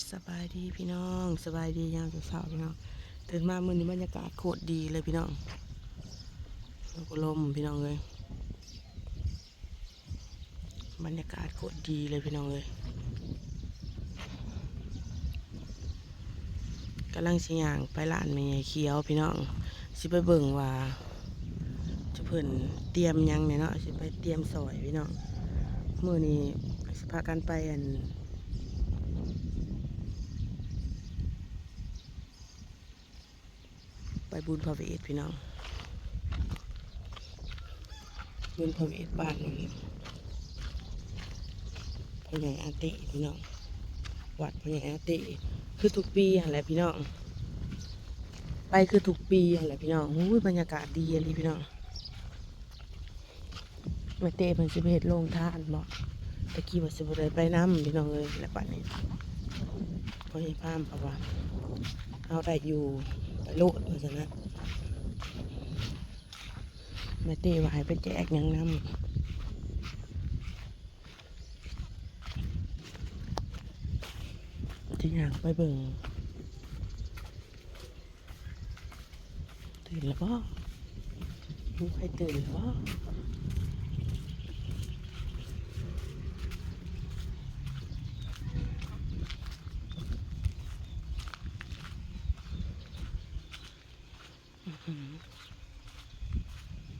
สบายดีพี่น้องสบายดียามเช้าๆพี่น้องตื่นมามื้อนี้บรรยากาศโคตรดีเลยพี่น้องลมพี่น้องเลยบรรยากาศโคตรดีเลยพี่น้องเลยกำลังสิย่างไปร้านแม่เขียวพี่น้องสิไปเบิ่งว่าจะเพิ่นเตรียมยังเนี่ยเนาะสิไปเตรียมซอยพี่น้องมื้อนี้สิพากันไปไปบุญพระเวทพี่น้องบุญพระเวทบ้านนี่พ่อใหญ่อาติพี่น้องวัดพ่อใหญ่อาติคือทุกปีอะไรพี่น้องไปคือทุกปีอะไรพี่น้องอุ้ยบรรยากาศดีเลยพี่น้องมาเตะเพิ่นสิไปเฮ็ดโรงทานบ่ตะกี้ว่าสิบ่ได้ไปนำพี่น้องเอ้ยแล้วบัดนี้พ่อใหญ่พามเพราะว่าเอาได้อยู่ไปโลดว่าซั่นนะมาเตะว่าให้ไปแจกหยังนำที่อยากไปเบิ่งตื่นแล้วบ่รู้ใครตื่นแล้วบ่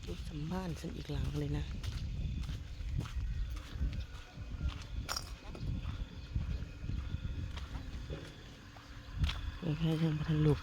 รูปสัมบ้านฉันอีกหลังเลยนะแค่ยังพันลุก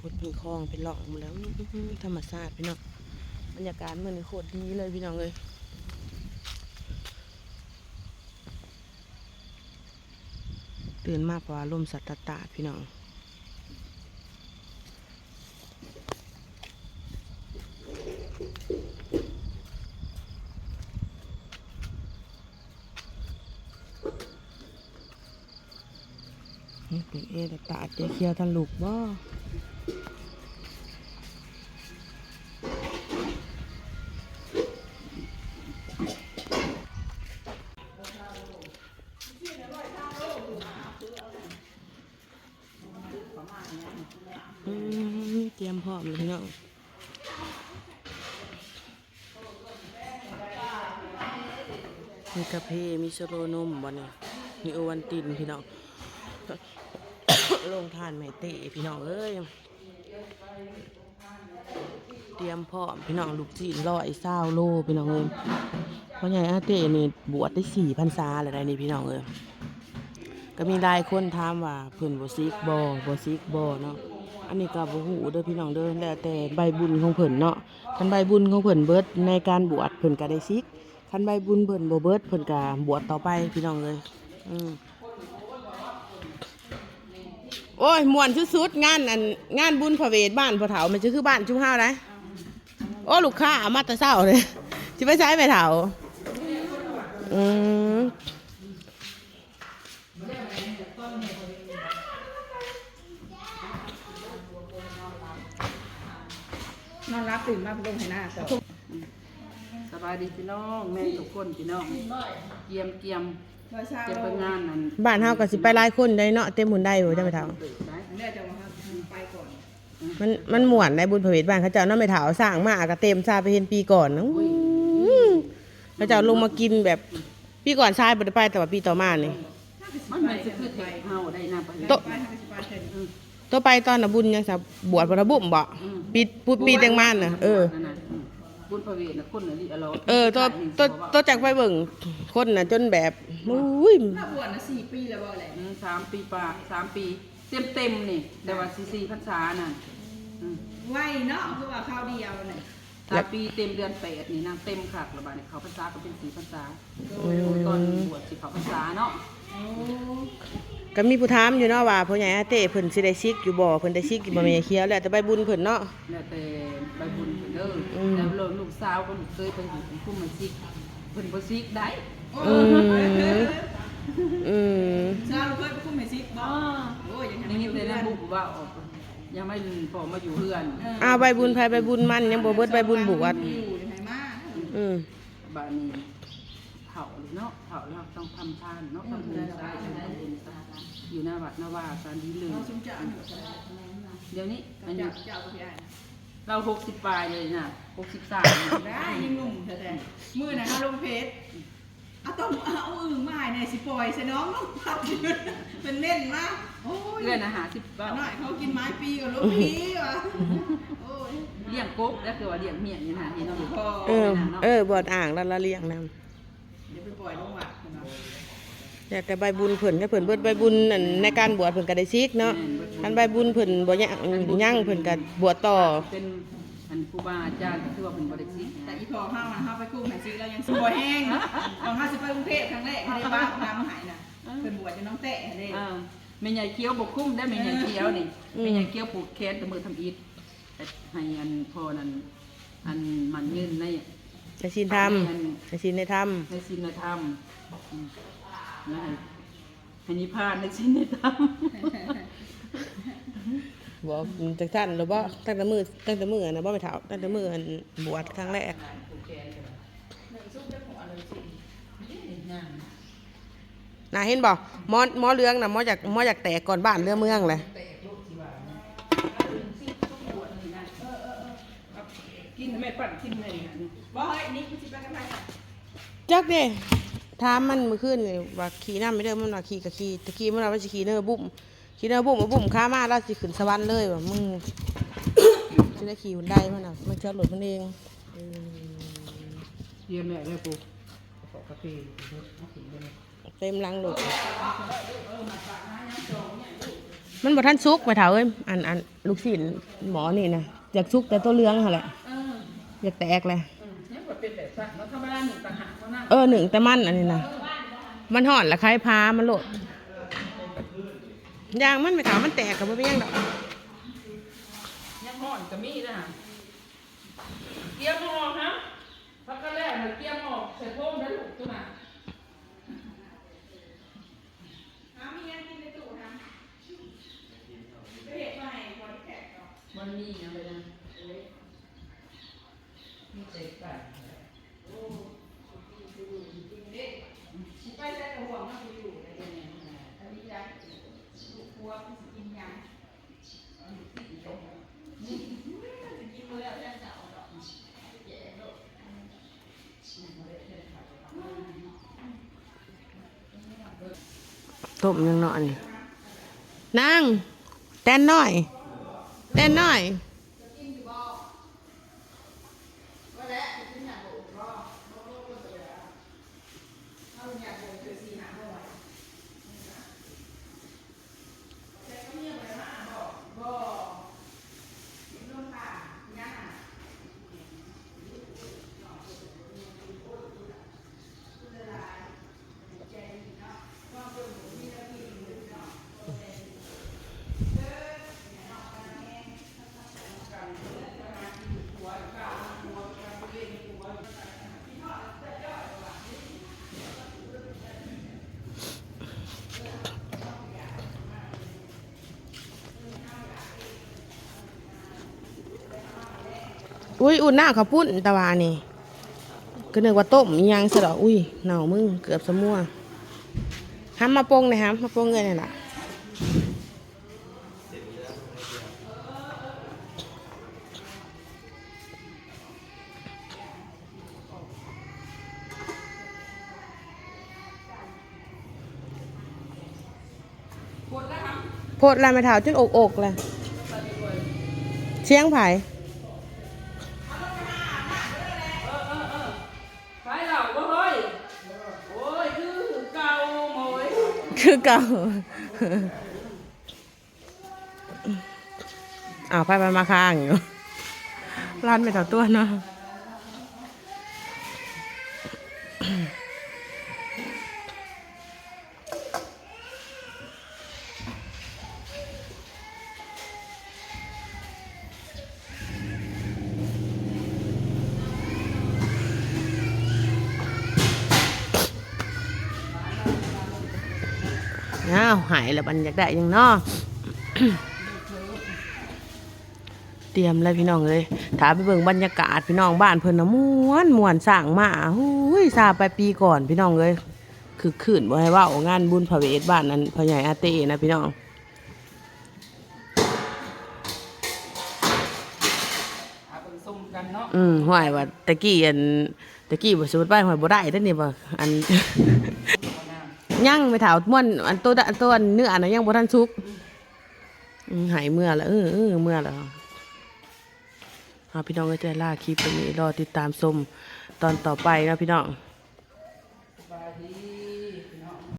ขุดมีคลองเป็นหล่องหมดแล้วธรรมชาติพี่น้องบรรยากาศมันโคตรดีเลยพี่น้องเลยตื่นมากกว่าลมสัตตาพี่น้องนี่เป็นตาเจ๊เคียวทันลูกบ่เตรียมพร้อมเลยพี่น้องมีกาแฟมีโซโลนมบ่เนี่ยมีโอวันตินพี่น้อง ลงทานแม่เตะพี่น้องเอ้ยเตรียมพร้อมพี่น้องลูกจีน120โลพี่น้องเอ้ยเพราะใหญ่อาเตะนี่บวชได้4 พรรษาอะไรนี่พี่น้องเอ้ยก็มีหลายคนถามว่าเพิ่นบ่ซิกบ่เนาะอันนี้ก็บ่ฮู้เด้อพี่น้องเด้อแล้วแต่ใบบุญของเพิ่นเนาะคันใบบุญของเพิ่นเบิดในการบวชเพิ่นก็ได้ซิกคันใบบุญเพิ่นบ่เบิดเพิ่นก็บวชต่อไปพี่น้องเอ้ยโอ้ยม่วนสุดๆงานบุญพระเวทบ้านพ่อเฒ่ามันจะคือบ้านชุมเฮาได้โอ้ลูกค้ามาแต่เช้าเลยสิไปใช้แม่เฒ่าอืมนอนรับตื่นมาลงให้หน้าต่อสบายดีพี่น้องแม่ทุกคนพี่น้องเกียมไปงานนั้นบ้านเฮาก็สิไปหลายคนได้เนาะเต็มหุ่นได้บ่จ้าแม่เฒ่าเนี่ยจะมาไปก่อนมันม่วนในบุญพระเวทบ้านเขาเจ้าเนาะแม่เฒ่าสร้างมาก็เต็มซาไปเห็นปีก่อนเขาเจ้าลงมากินแบบปีก่อนชายบ่ได้ไปแต่ว่าปีต่อมานี่มันสิคือเฮาได้นะโตตัวไปตอนน่ะบุญยังซะบวชบ่ระบุบ่ปีแต่งมานน่ะบุญพระเวทน่ะคนน่ะลิอร่อยตัวจากไปเบิ่งคนน่ะจนแบบอุ้ยถ้าบวชน่ะ4 ปีแล้วบ่แหละ3 ปีป่า3 ปีเต็มนี่แต่ว่า4 พรรษานั่นไว้เนาะคือว่าข้าวเดียวน่ะ 3 ปีเต็มเดือน8นี่นางเต็มคักแล้วบัดนี้เขาพรรษาก็เป็น4พรรษาก่อนบวชสิเขาพรรษาเนาะ ก็มีผู้ถามอยู่เนาะว่าพ่อใหญ่อาเต้เพิ่นสิได้ซิกอยู่บ่เพิ่นได้ซิกอยู่บ่แม่เขียวแล้วแต่ใบบุญเพิ่นเนาะ แล้วแต่ใบบุญเพิ่นเด้อแล้วลูกสาวก็ลูกเคยไปอยู่เป็นผู้มาซิกเพิ่นบ่ซิกได้ อืมอืม ซาลูกเคยไปคุ้มเมซิบ่โอ้ยยัง นี่แต่นะบุกว่าออกยังไม่พอมาอยู่เฮือน เอาใบบุญไผใบบุญมันยังบ่เบิดใบบุญบวช อยู่ยังไงมา อืม บ้านนี้เผาเลยเนาะเผาแล้วต้องทำทานเนาะทำบุญซะทำบุญซะอยู่หน้าวัดหน้าว่าซะดีเลย เราชุมจะอัน เดี๋ยวนี้อัน เจ้า นี้ เจ้าก็พี่ไอ้ เรา60ปลายเลยน่ะ63 ได้ยิ่งหนุ่มแต่มือนะฮะลงเพจเอาต้องเอาอึ่งมาให้ในสิปล่อยใส่น้องน้องพัดเป็นเน่นมากโอ้ย เพื่อนอาหาร10 หน่ บา อย ท เขากินไม้ปีกับลูกพีว่ะโอ้ย เลี้ยงกบแล้วคือว่าเลี้ยงเมียนี่นะที่น้องอยู่ พอ บวชอ่างแล้วละเลี้ยงนำ เดี๋ยวไปปล่อยลงวัดเนาะ แต่ใบบุญเพิ่นถ้าเพิ่นเบิดใบบุญนั่นในการบวชเพิ่นก็ได้ซิกเนาะคันใบบุญเพิ่นบ่ยังเพิ่นก็บวชต่อ เป็นอันครูบาอาจารย์ที่ว่าเป็นบริษัท แต่อีพอห้ามันห้าไปคุ้มแห่งซีแล้วยังสวยแห้งตอนห้าสิไปกรุงเทพครั้งแรกในบ้านพามาหายน่ะเป็นบวชจะน้องแตะเลย แม่ใหญ่เกี้ยวบกคุ้มได้แม่ใหญ่เกี้ยวนี่แม่ใหญ่เกี้ยวปลูกแคนแต่มือทำอิฐให้อันพอนั้นอันมันยืนใน ในศีลธรรมในศีลในธรรม ในศีลธรรมนะให้นิพพานในศีลธรรม บอกจังซั่นหรือบ่ตั้งแต่มื้อน่ะบ่ไปเฒ่าตั้งแต่มื้ออันบวชครั้งแรกน่าเห็นบ่หมอเรืองน่ะหมออยากแตกก่อนบ้านเรือเมืองเลย กินแม่ปั่นกินแม่ บ่เฮ้ยนี่กูสิไปกันไหน จักเด้ถามมันเมื่อคืนนี่ว่าขี่น้ำไม่เด้อมันว่าขี่ก็ขี่ตะกี้มันว่าสิขี่เนอบุ้มขี่เนอบุ้มเอาบุ้มค้ามาแล้วสิขึ้นสวรรค์เลยว่ามึง สิได้ขี่หุ่นได้มันน่ะมันเจ้ารถมันเอง เยี่ยมแม่เลยปูขอกาแฟ เต็มลังรถมันบ่ทันสุกไปเถาเอ้ยอันลูกศิษย์หมอนี่นะอยากสุกแต่ตัวเรืองหั่นแหละอยากแตกเลย เนี่ยว่าเป็นแบบนั้นแล้วธรรมดาหนึ่งต่างหากเท่านั้น หนึ่งแต่มันอันนี้นะมันห่อนละคล้ายพามันโลดยางมันไปถามมันแตกกับมันเป็นยังดอก ยังห่อนก็มีนะฮะเกี่ยวหอกฮะพักกันแรกเลยเกี่ยวหอกใส่พวงได้ลูกตัวน่ะ มียังกินในตู้นะไปเห็ดมาให้คนแขกก่อน มันมีอะไรนะมีเศษไก่ ไปใส่กระห่วงมาอยู่ในนี้อันนี้จะลูกครัวกินยังกินมาแล้วจะเอาดอก ต้มยังหน่อยนี่นางแต้นหน่อยแต้นหน่อยอุ้ยอุ่นหน้าข้าวปุ้นตะวานี่ก็นึกว่าต้มอีหยังซะดอกอุ้ยเน่ามึงเกือบสมั่วห้ามมาโปงเลยครับมาโปงเงินนี่ล่ะโพดลายไม้เท้าจนอกเลยเชียงไผ่ ขายเหล่าก็เฮ้ยโอ้ยคือเก่าโมย คือเก่าไปมาค้างอยู่ร้านไม่เท่าตัวเนาะ เ อ้าวหายแล้วบันอยากได้หยังเนาะ เตรียมเลยพี่น้องเลยถาไปเบิ่งบรรยากาศพี่น้องบ้านเพิ่นนะม่วนสร้างมาหูยซาไปปีก่อนพี่น้องเลยคือคืนบ่ให้เว้างานบุญพระเวทบ้านนั้นพ่อใหญ่อาเต้นะพี่น้อง เอาไปซุ่มกันเนาะ ห้วยว่าตะกี้บ่สูดไปห้วยบ่ได้เด้อนี่บ่อัน ยังไปถาวม่วนอันตัวเนื้ออันนั้นยังบ่ทันสุกหายเมื่อแล้วเมื่อแล้วพี่น้องก็จะล่าคลิปนี้รอติดตามชมตอนต่อไปนะพี่น้อง สบายดี